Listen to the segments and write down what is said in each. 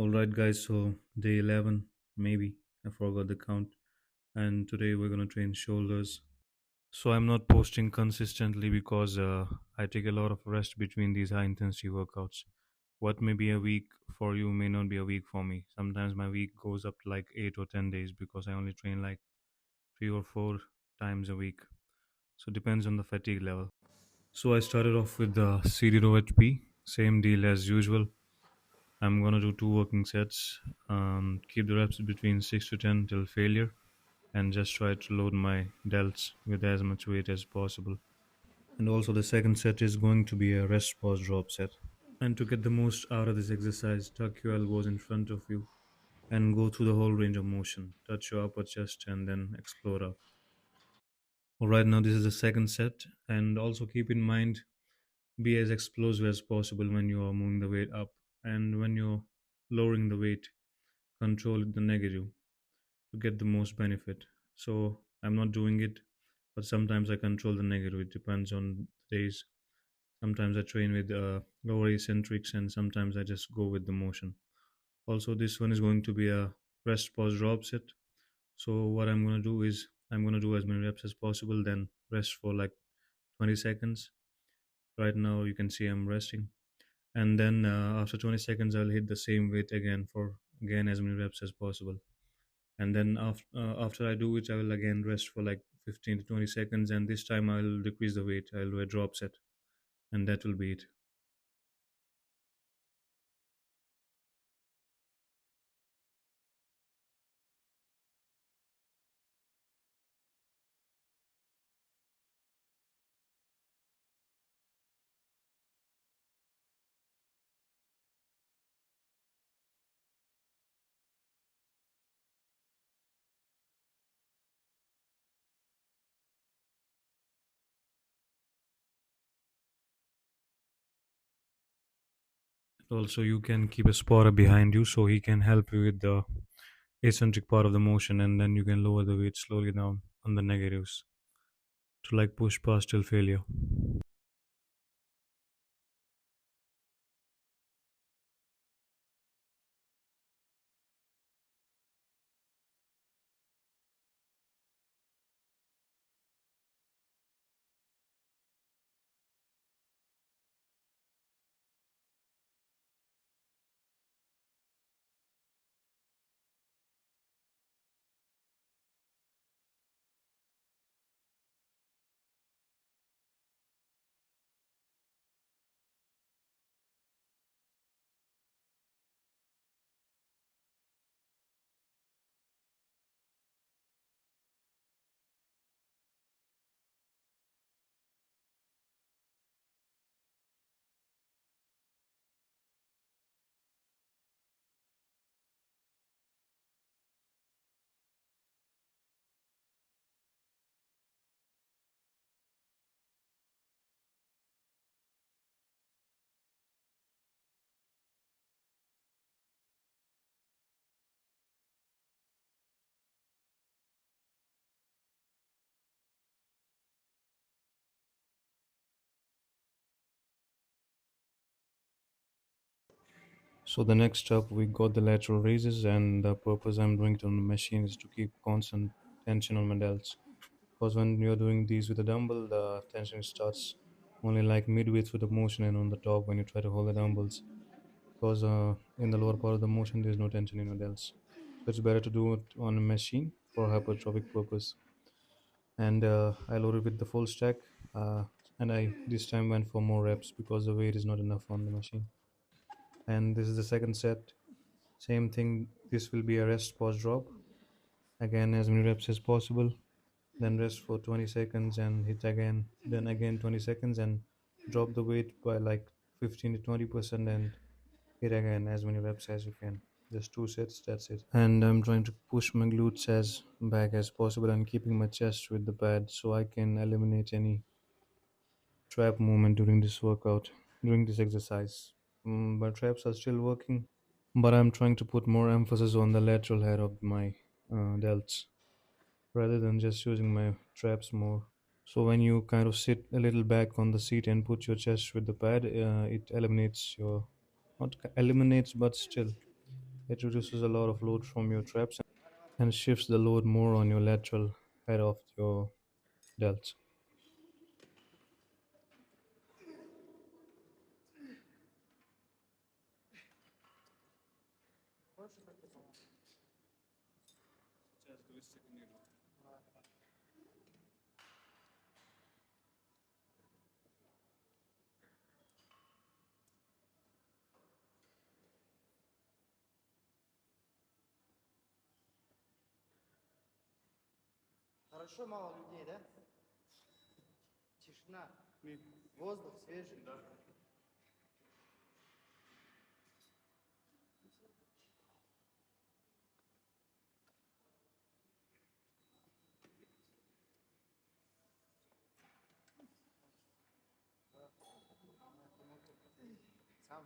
Alright, guys, so day 11, maybe, I forgot the count, and today we're gonna train shoulders. So, I'm not posting consistently because I take a lot of rest between these high intensity workouts. What may be a week for you may not be a week for me. Sometimes my week goes up to like 8 or 10 days because I only train like 3 or 4 times a week. So, it depends on the fatigue level. So, I started off with the CD row HP, same deal as usual. I'm gonna do two working sets. Keep the reps between 6 to 10 till failure, and just try to load my delts with as much weight as possible. And also, the second set is going to be a rest pause drop set. And to get the most out of this exercise, tuck your elbows in front of you and go through the whole range of motion. Touch your upper chest and then explode up. Alright, now this is the second set, and also keep in mind be as explosive as possible when you are moving the weight up, and when you're lowering the weight, control the negative to get the most benefit. So I'm not doing it, but sometimes I control the negative. It depends on the days. Sometimes I train with lower eccentrics, and sometimes I just go with the motion. Also, this one is going to be a rest pause drop set. So what I'm going to do is I'm going to do as many reps as possible, then rest for like 20 seconds. Right now, you can see I'm resting, and then after 20 seconds, I'll hit the same weight again for again as many reps as possible. And then after I do it, I will again rest for like 15 to 20 seconds, and this time I'll decrease the weight. I'll do a drop set, and that will be it. Also, you can keep a spotter behind you so he can help you with the eccentric part of the motion, and then you can lower the weight slowly down on the negatives to like push past till failure. So the next up, we got the lateral raises, and the purpose I'm doing it on the machine is to keep constant tension on my delts. Because when you're doing these with a dumbbell, the tension starts only like midway through the motion and on the top when you try to hold the dumbbells. Because in the lower part of the motion, there's no tension in your delts. So it's better to do it on a machine for hypertrophic purpose. And I loaded with the full stack, and I this time went for more reps because the weight is not enough on the machine. And this is the second set. Same thing. This will be a rest pause drop. Again, as many reps as possible. Then rest for 20 seconds and hit again. Then again 20 seconds and drop the weight by like 15 to 20% and hit again as many reps as you can. Just two sets, that's it. And I'm trying to push my glutes as back as possible and keeping my chest with the pad so I can eliminate any trap movement during this workout, during this exercise. But traps are still working, but I'm trying to put more emphasis on the lateral head of my delts rather than just using my traps more. So when you kind of sit a little back on the seat and put your chest with the pad, it eliminates your, not eliminates, but still It reduces a lot of load from your traps and shifts the load more on your lateral head of your delts. Хорошо мало людей, да? Тишина. Воздух свежий. Да. Сам.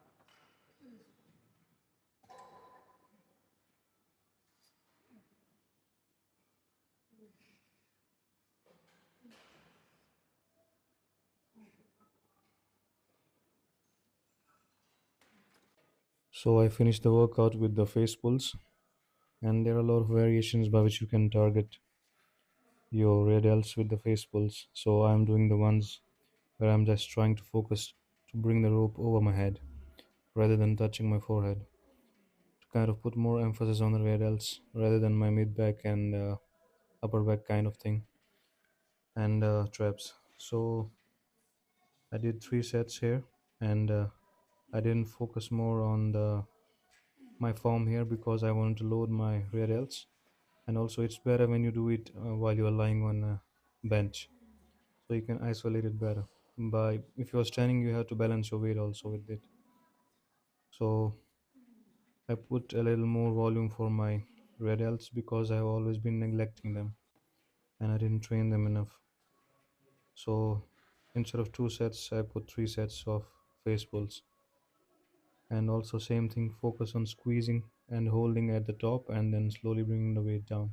So I finished the workout with the face pulls, and there are a lot of variations by which you can target your rear delts with the face pulls. So I'm doing the ones where I'm just trying to focus to bring the rope over my head rather than touching my forehead, to kind of put more emphasis on the rear delts rather than my mid back and upper back kind of thing, and traps. So I did 3 sets here, and I didn't focus more on the my form here because I wanted to load my rear delts, and also it's better when you do it while you are lying on a bench, so you can isolate it better. By if you're standing, you have to balance your weight also with it. So I put a little more volume for my rear delts because I've always been neglecting them and I didn't train them enough. So instead of 2 sets, I put 3 sets of face pulls. And also same thing, focus on squeezing and holding at the top and then slowly bringing the weight down.